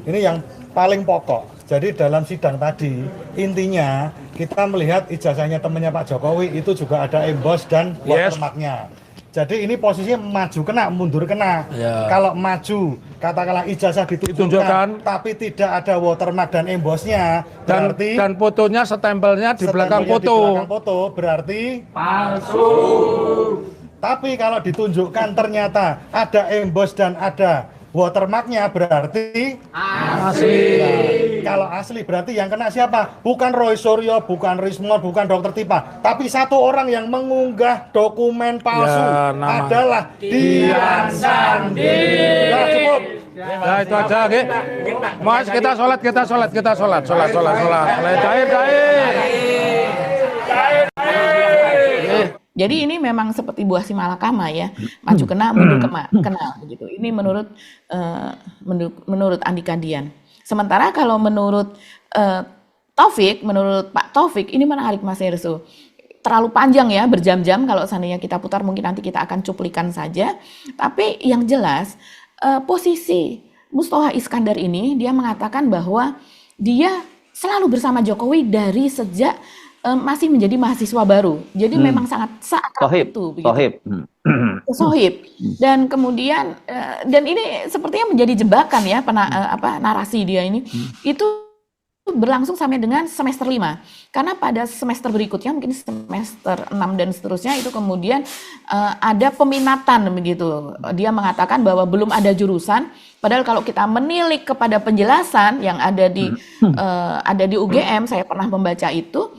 Speaker 8: ini yang paling pokok. Jadi dalam sidang tadi intinya kita melihat ijazahnya temannya Pak Jokowi itu juga ada emboss dan watermarknya. Jadi ini posisinya maju kena, mundur kena. Kalau maju, katakanlah ijazah ditunjukkan, tapi tidak ada watermark dan embossnya, berarti
Speaker 9: dan fotonya stempelnya di belakang foto.
Speaker 8: Di belakang foto berarti palsu. Tapi kalau ditunjukkan ternyata ada emboss dan ada watermarknya, berarti asli. Kalau asli berarti yang kena siapa? Bukan Roy Suryo, bukan Rismon, bukan Dr. Tipa, tapi satu orang yang mengunggah dokumen palsu adalah Dian Sandi. Nah, cukup.
Speaker 9: Nah, itu aja, oke. Mas, kita sholat. Cair.
Speaker 2: Jadi ini memang seperti buah si malakama ya, maju kena, mundur kena begitu. Ini menurut Andika Dian. Sementara kalau menurut menurut Pak Taufik, ini menarik Mas Hersu. Terlalu panjang ya, berjam-jam kalau seandainya kita putar, mungkin nanti kita akan cuplikan saja. Tapi yang jelas posisi Mustoha Iskandar ini, dia mengatakan bahwa dia selalu bersama Jokowi dari sejak masih menjadi mahasiswa baru. Jadi memang sangat seakrab itu. Sohib. Dan kemudian, dan ini sepertinya menjadi jebakan ya, narasi dia ini. Itu berlangsung sampai dengan semester 5. Karena pada semester berikutnya, mungkin semester 6 dan seterusnya, itu kemudian ada peminatan begitu. Dia mengatakan bahwa belum ada jurusan, padahal kalau kita menilik kepada penjelasan yang ada di UGM, saya pernah membaca itu,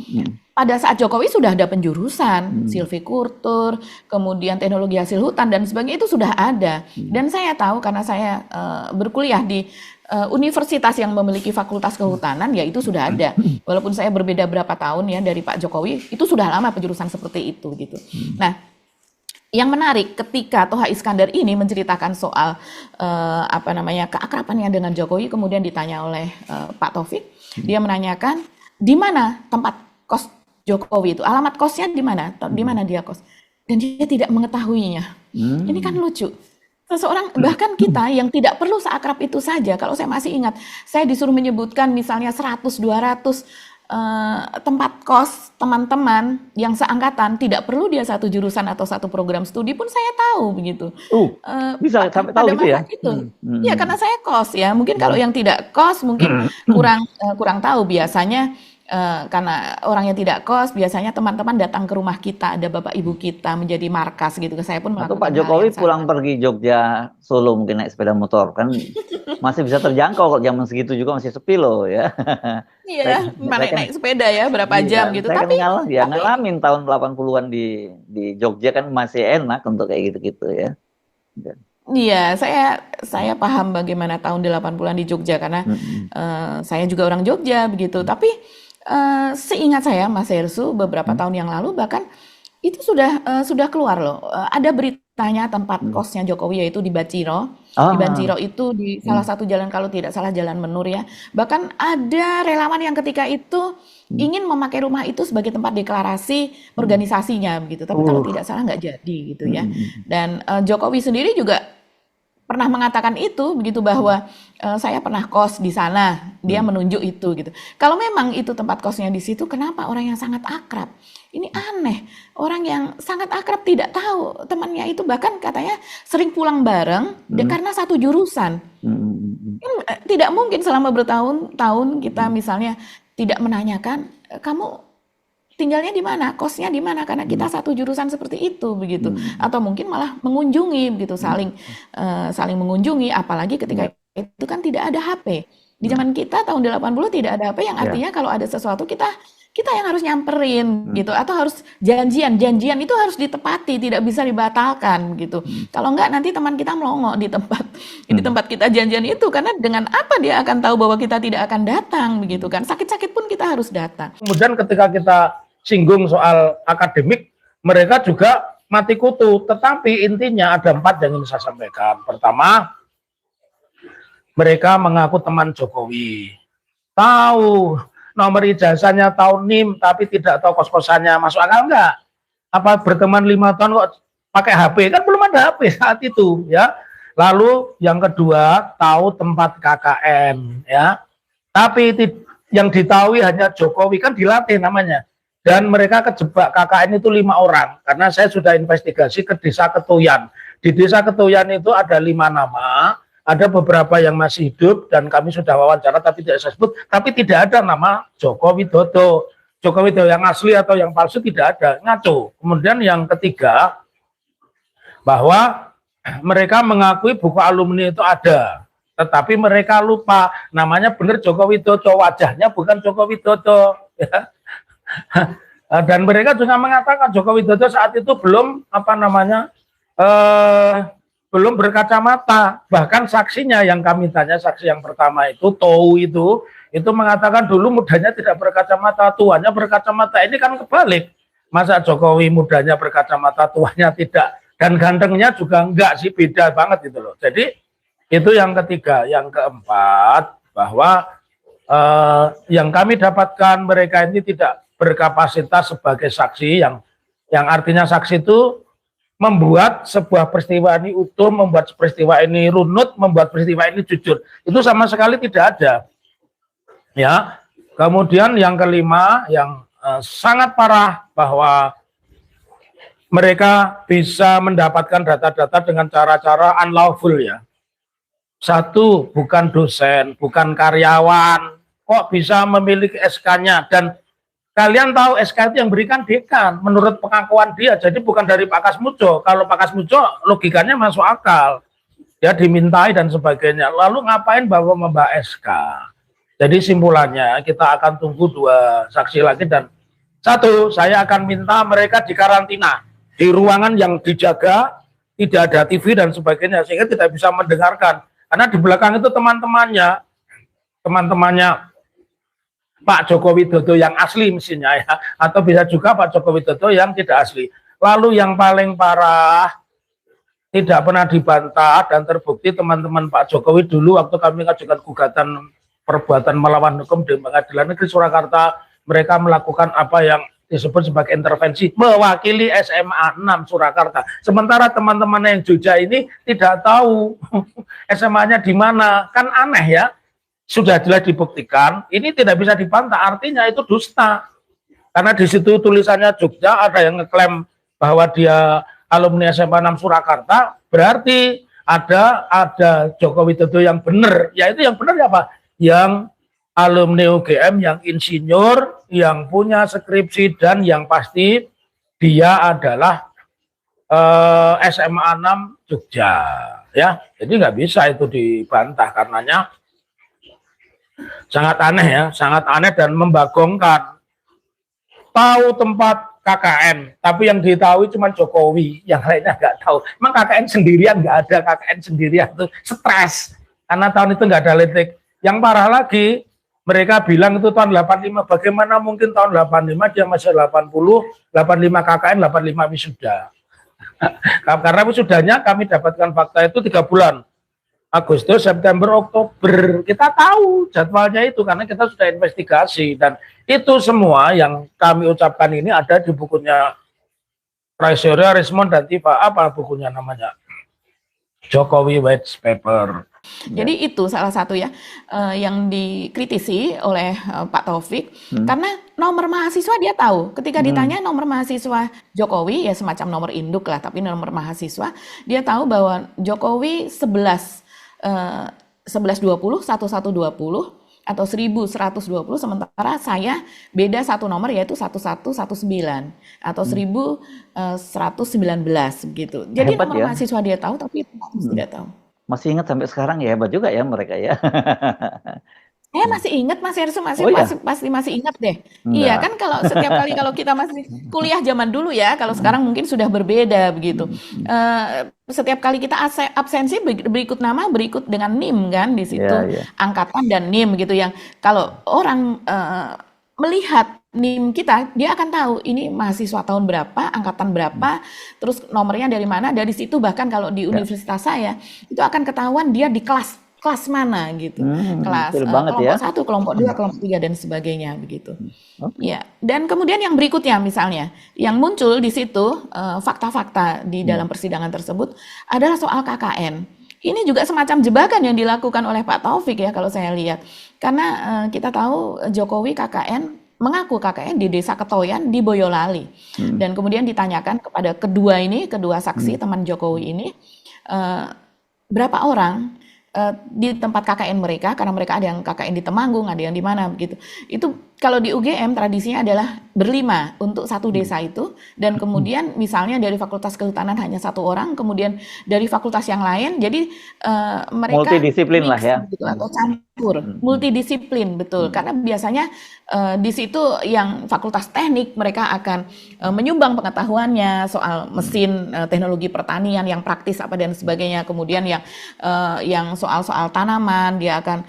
Speaker 2: pada saat Jokowi sudah ada penjurusan, silvikultur, kemudian teknologi hasil hutan dan sebagainya, itu sudah ada. Dan saya tahu karena saya berkuliah di universitas yang memiliki fakultas kehutanan, ya itu sudah ada. Walaupun saya berbeda berapa tahun ya dari Pak Jokowi, itu sudah lama penjurusan seperti itu gitu. Nah, yang menarik ketika Toha Iskandar ini menceritakan soal keakrabannya dengan Jokowi, kemudian ditanya oleh Pak Taufik, dia menanyakan di mana tempat kos Jokowi itu, alamat kosnya di mana dia kos, dan dia tidak mengetahuinya. Ini kan lucu. Seseorang, bahkan kita yang tidak perlu seakrab itu saja, kalau saya masih ingat, saya disuruh menyebutkan misalnya 100-200 tempat kos teman-teman yang seangkatan, tidak perlu dia satu jurusan atau satu program studi pun saya tahu begitu.
Speaker 1: Bisa sampai tahu gitu ya?
Speaker 2: Ya, karena saya kos ya, mungkin kalau yang tidak kos mungkin kurang tahu biasanya. Karena orang yang tidak kos, biasanya teman-teman datang ke rumah kita, ada bapak ibu kita menjadi markas gitu. Saya pun
Speaker 1: atau Pak Jokowi pulang pergi Jogja, Solo mungkin naik sepeda motor kan masih bisa terjangkau kalau zaman segitu juga masih sepi loh ya.
Speaker 2: Iya, naik sepeda ya berapa jam gitu.
Speaker 1: Saya kan ngalamin tahun 80-an di Jogja kan masih enak untuk kayak gitu-gitu ya.
Speaker 2: Iya, saya paham bagaimana tahun 80-an di Jogja karena saya juga orang Jogja begitu. Tapi seingat saya Mas Hersu beberapa tahun yang lalu bahkan itu sudah keluar loh. Ada beritanya tempat kosnya Jokowi yaitu di Baciro. Di Baciro itu di salah satu jalan, kalau tidak salah Jalan Menur ya. Bahkan ada relawan yang ketika itu ingin memakai rumah itu sebagai tempat deklarasi organisasinya begitu. Tapi kalau tidak salah nggak jadi gitu ya. Dan Jokowi sendiri juga pernah mengatakan itu begitu bahwa saya pernah kos di sana, dia menunjuk itu gitu. Kalau memang itu tempat kosnya di situ, kenapa orang yang sangat akrab? Ini aneh, orang yang sangat akrab tidak tahu temannya itu, bahkan katanya sering pulang bareng karena satu jurusan. Tidak mungkin selama bertahun-tahun kita misalnya tidak menanyakan kamu tinggalnya di mana, kosnya di mana, karena kita satu jurusan seperti itu begitu. Atau mungkin malah mengunjungi begitu, saling mengunjungi, apalagi ketika itu kan tidak ada HP. Di zaman kita tahun 80 tidak ada HP, yang artinya kalau ada sesuatu kita yang harus nyamperin gitu, atau harus janjian itu harus ditepati, tidak bisa dibatalkan gitu. Kalau enggak nanti teman kita melongo di tempat kita janjian itu, karena dengan apa dia akan tahu bahwa kita tidak akan datang begitu kan. Sakit-sakit pun kita harus datang.
Speaker 9: Kemudian ketika kita singgung soal akademik, mereka juga mati kutu. Tetapi intinya ada 4 yang ingin saya sampaikan. Pertama, mereka mengaku teman Jokowi, tahu nomor ijazahnya, tahu NIM, tapi tidak tahu kos-kosannya. Masuk akal enggak? Apa berteman 5 tahun kok pakai HP? Kan belum ada HP saat itu ya. Lalu yang kedua, tahu tempat KKN ya. Tapi yang ditahui hanya Jokowi, kan dilatih namanya. Dan mereka kejebak KKN itu 5 orang. Karena saya sudah investigasi ke Desa Ketuyan. Di Desa Ketuyan itu ada 5 nama. Ada beberapa yang masih hidup dan kami sudah wawancara tapi tidak saya sebut. Tapi tidak ada nama Joko Widodo. Joko Widodo yang asli atau yang palsu tidak ada. Ngaco. Kemudian yang ketiga, bahwa mereka mengakui buku alumni itu ada. Tetapi mereka lupa namanya benar Joko Widodo. Wajahnya bukan Joko Widodo. Ya. Dan mereka juga mengatakan Joko Widodo saat itu belum belum berkacamata. Bahkan saksinya yang kami tanya, saksi yang pertama itu Tou itu mengatakan dulu mudanya tidak berkacamata, tuanya berkacamata. Ini kan kebalik. Masa Jokowi mudanya berkacamata, tuanya tidak, dan gantengnya juga enggak sih, beda banget gitu loh. Jadi itu yang ketiga. Yang keempat, bahwa yang kami dapatkan mereka ini tidak berkapasitas sebagai saksi, yang artinya saksi itu membuat sebuah peristiwa ini utuh, membuat peristiwa ini runut, membuat peristiwa ini jujur. Itu sama sekali tidak ada. Ya. Kemudian yang kelima, yang sangat parah, bahwa mereka bisa mendapatkan data-data dengan cara-cara unlawful ya. Satu, bukan dosen, bukan karyawan, kok bisa memiliki SK-nya, dan kalian tahu SK itu yang berikan dekan menurut pengakuan dia, jadi bukan dari Pak Kasmujo. Kalau Pak Kasmujo logikanya masuk akal, ya dimintai dan sebagainya. Lalu ngapain bawa Mbak SK? Jadi simpulannya kita akan tunggu 2 saksi lagi, dan 1, saya akan minta mereka dikarantina di ruangan yang dijaga, tidak ada TV dan sebagainya, sehingga tidak bisa mendengarkan. Karena di belakang itu teman-temannya Pak Joko Widodo yang asli mestinya ya, atau bisa juga Pak Joko Widodo yang tidak asli. Lalu yang paling parah, tidak pernah dibantah dan terbukti teman-teman Pak Jokowi dulu waktu kami mengajukan gugatan perbuatan melawan hukum di Pengadilan Negeri Surakarta, mereka melakukan apa yang disebut sebagai intervensi, mewakili SMA 6 Surakarta. Sementara teman-teman yang Jogja ini tidak tahu SMA-nya di mana. Kan aneh ya. Sudah jelas dibuktikan, ini tidak bisa dibantah, artinya itu dusta. Karena di situ tulisannya Jogja, ada yang ngeklaim bahwa dia alumni SMA 6 Surakarta, berarti ada Joko Widodo yang benar. Ya itu yang benar ya Pak? Yang alumni UGM, yang insinyur, yang punya skripsi, dan yang pasti dia adalah SMA 6 Jogja. Ya, jadi nggak bisa itu dibantah, karenanya sangat aneh ya, sangat aneh dan membagongkan. Tahu tempat KKN, tapi yang ditahui cuma Jokowi, yang lainnya nggak tahu. Emang KKN sendirian nggak ada, KKN sendirian tuh stres karena tahun itu nggak ada listrik. Yang parah lagi, mereka bilang itu tahun 85, bagaimana mungkin tahun 85 dia masih 80, 85 KKN, 85 wisuda. Karena wisudanya kami dapatkan fakta itu 3 bulan. Agustus, September, Oktober, kita tahu jadwalnya itu karena kita sudah investigasi, dan itu semua yang kami ucapkan ini ada di bukunya Raisyurya, Rismond, dan Tifa, apa bukunya namanya? Jokowi White Paper.
Speaker 2: Jadi itu salah satu ya yang dikritisi oleh Pak Taufik, karena nomor mahasiswa dia tahu. Ketika ditanya nomor mahasiswa Jokowi, ya semacam nomor induk lah, tapi nomor mahasiswa, dia tahu bahwa Jokowi 1120, 1120 atau 1120, sementara saya beda 1 nomor yaitu 1119 atau 1119 gitu. Jadi
Speaker 1: Hebat
Speaker 2: nomor
Speaker 1: ya.
Speaker 2: mahasiswa dia tahu, tapi itu tidak tahu.
Speaker 1: Masih ingat sampai sekarang ya, hebat juga ya mereka ya.
Speaker 2: Saya masih ingat Mas Ersu,
Speaker 1: Oh ya?
Speaker 2: pasti masih ingat deh.
Speaker 1: Enggak.
Speaker 2: Iya kan, kalau setiap kali kalau kita masih kuliah zaman dulu ya, kalau sekarang mungkin sudah berbeda begitu. Setiap kali kita absensi berikut nama, berikut dengan NIM kan di situ,
Speaker 1: Iya.
Speaker 2: angkatan dan NIM gitu, yang kalau orang melihat NIM kita, dia akan tahu ini mahasiswa tahun berapa, angkatan berapa, terus nomornya dari mana. Dari situ bahkan kalau di universitas saya itu akan ketahuan dia di kelas mana gitu, kelas
Speaker 1: detail banget ya.
Speaker 2: kelompok 1, kelompok 2, kelompok 3 dan sebagainya begitu. Ya, dan kemudian yang berikutnya misalnya yang muncul di situ fakta-fakta di dalam persidangan tersebut adalah soal KKN. Ini juga semacam jebakan yang dilakukan oleh Pak Taufik ya kalau saya lihat. Karena kita tahu Jokowi mengaku KKN di Desa Ketoyan di Boyolali. Dan kemudian ditanyakan kepada kedua saksi teman Jokowi ini, berapa orang di tempat KKN mereka, karena mereka ada yang KKN di Temanggung, ada yang di mana begitu. Itu kalau di UGM tradisinya adalah berlima untuk satu desa itu, dan kemudian misalnya dari Fakultas Kehutanan hanya 1 orang, kemudian dari fakultas yang lain, jadi mereka
Speaker 1: Multidisiplin lah ya.
Speaker 2: gitu, atau campur, multidisiplin betul. Karena biasanya di situ yang fakultas teknik mereka akan menyumbang pengetahuannya soal mesin, teknologi pertanian yang praktis apa dan sebagainya. Kemudian yang soal-soal tanaman dia akan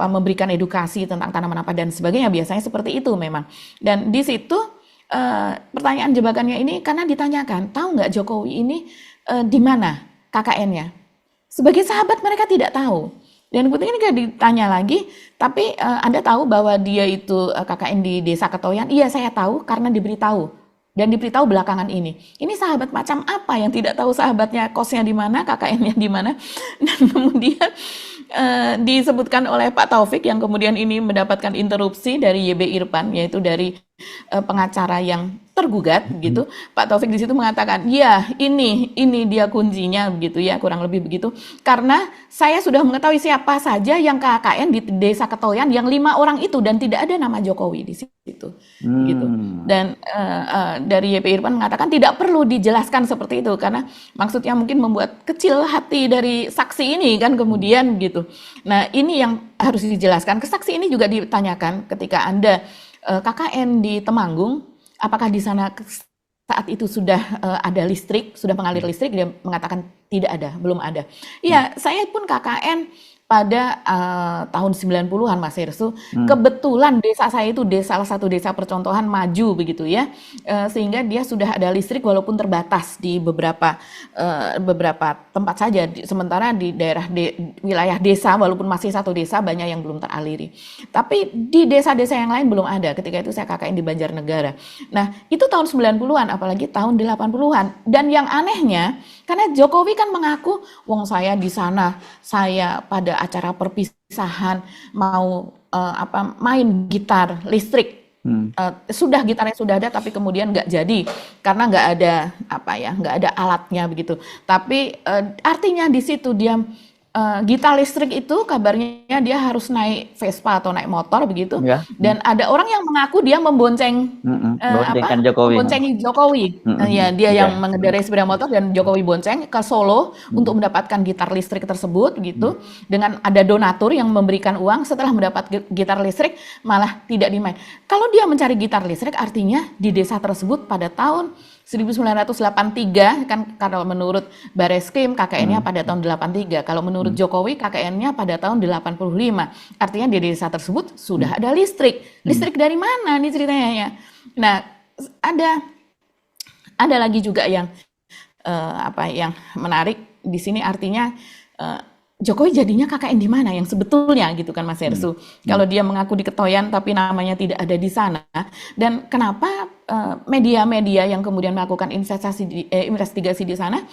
Speaker 2: memberikan edukasi tentang tanaman apa dan sebagainya, biasanya seperti itu memang. Dan di situ pertanyaan jebakannya ini karena ditanyakan, tahu nggak Jokowi ini di mana KKN-nya? Sebagai sahabat mereka tidak tahu. Dan kemudian kan ditanya lagi, tapi Anda tahu bahwa dia itu KKN di Desa Ketoyan? Iya, saya tahu karena diberitahu. Dan diberitahu belakangan ini. Ini sahabat macam apa yang tidak tahu sahabatnya kosnya di mana, KKN-nya di mana? Dan kemudian disebutkan oleh Pak Taufik yang kemudian ini mendapatkan interupsi dari YB Irfan, yaitu dari pengacara yang tergugat gitu, Pak Taufik di situ mengatakan, ya ini dia kuncinya begitu ya, kurang lebih begitu. Karena saya sudah mengetahui siapa saja yang KKN di Desa Ketoyan yang 5 orang itu dan tidak ada nama Jokowi di situ, gitu. Dan dari YP Irfan mengatakan tidak perlu dijelaskan seperti itu karena maksudnya mungkin membuat kecil hati dari saksi ini kan kemudian gitu. Nah ini yang harus dijelaskan. Ke saksi ini juga ditanyakan ketika Anda KKN di Temanggung, apakah di sana saat itu sudah ada listrik, sudah mengalir listrik? Dia mengatakan tidak ada, belum ada. Iya, saya pun KKN pada tahun 90-an Mas Hersu. Kebetulan desa saya itu salah satu desa percontohan maju begitu ya. Sehingga dia sudah ada listrik walaupun terbatas di beberapa tempat saja. Sementara di wilayah desa walaupun masih satu desa banyak yang belum teraliri. Tapi di desa-desa yang lain belum ada. Ketika itu saya KKN di Banjarnegara. Nah, itu tahun 90-an apalagi tahun 80-an. Dan yang anehnya karena Jokowi kan mengaku, wong saya di sana, saya pada acara perpisahan mau main gitar listrik. Sudah gitarnya sudah ada tapi kemudian nggak jadi karena nggak ada alatnya begitu. Tapi artinya di situ dia gitar listrik itu kabarnya dia harus naik Vespa atau naik motor begitu. Ya. Dan ada orang yang mengaku dia membonceng
Speaker 1: Jokowi.
Speaker 2: Ya, dia yang mengendarai sepeda motor dan Jokowi bonceng ke Solo untuk mendapatkan gitar listrik tersebut gitu. Dengan ada donatur yang memberikan uang setelah mendapat gitar listrik malah tidak dimain. Kalau dia mencari gitar listrik artinya di desa tersebut pada tahun 1983 kan kalau menurut Bareskrim KKN-nya pada tahun 83. Kalau menurut Jokowi KKN-nya pada tahun 85. Artinya di desa tersebut sudah ada listrik. Listrik dari mana nih ceritanya ya? Nah, ada lagi juga yang yang menarik di sini artinya Jokowi jadinya KKN di mana yang sebetulnya gitu kan Mas Hersu. Kalau dia mengaku di Ketoyan tapi namanya tidak ada di sana. Dan kenapa media-media yang kemudian melakukan investigasi di sana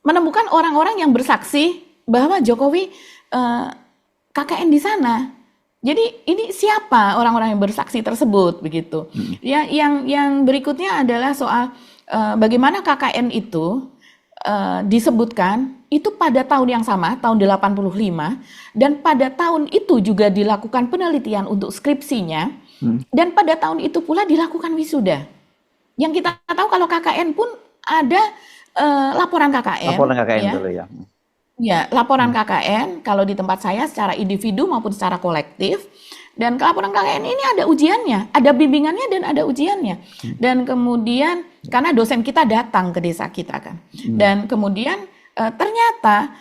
Speaker 2: menemukan orang-orang yang bersaksi bahwa Jokowi KKN di sana. Jadi ini siapa orang-orang yang bersaksi tersebut begitu. Ya, yang berikutnya adalah soal bagaimana KKN itu disebutkan itu pada tahun yang sama, tahun 85, dan pada tahun itu juga dilakukan penelitian untuk skripsinya, dan pada tahun itu pula dilakukan wisuda. Yang kita tahu kalau KKN pun ada laporan KKN.
Speaker 1: Laporan KKN
Speaker 2: ya.
Speaker 1: dulu ya.
Speaker 2: Ya, laporan KKN kalau di tempat saya secara individu maupun secara kolektif. Dan laporan KKN ini ada ujiannya, ada bimbingannya dan ada ujiannya. Dan kemudian karena dosen kita datang ke desa kita kan. Dan kemudian ternyata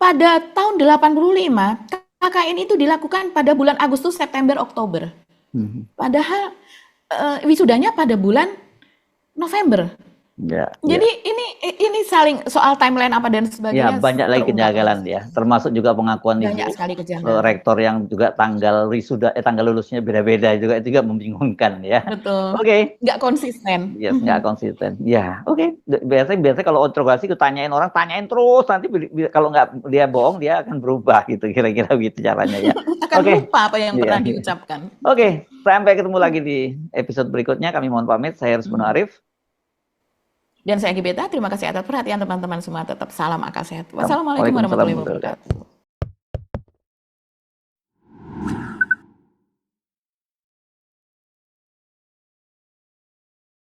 Speaker 2: pada tahun 85 KKN itu dilakukan pada bulan Agustus, September, Oktober. Padahal wisudanya pada bulan November.
Speaker 1: Ya,
Speaker 2: jadi ini saling soal timeline apa dan sebagainya.
Speaker 1: Ya, banyak lagi kejanggalan ya, termasuk juga pengakuan
Speaker 2: banyak sekali kejanggalan.
Speaker 1: Rektor yang juga tanggal wisuda tanggal lulusnya beda-beda juga itu juga membingungkan ya.
Speaker 2: Betul.
Speaker 1: Oke.
Speaker 2: Nggak konsisten.
Speaker 1: Yes, nggak konsisten. Ya, oke. Biasanya kalau interogasi tanyain orang, tanyain terus nanti kalau nggak dia bohong dia akan berubah gitu kira-kira gitu caranya ya.
Speaker 2: Akan lupa apa yang pernah diucapkan.
Speaker 1: Oke, sampai ketemu lagi di episode berikutnya. Kami mohon pamit. Saya Rusmun Arif.
Speaker 2: Dan saya Gibeta, terima kasih atas perhatian teman-teman semua. Tetap salam akal sehat. Wassalamualaikum warahmatullahi wabarakatuh.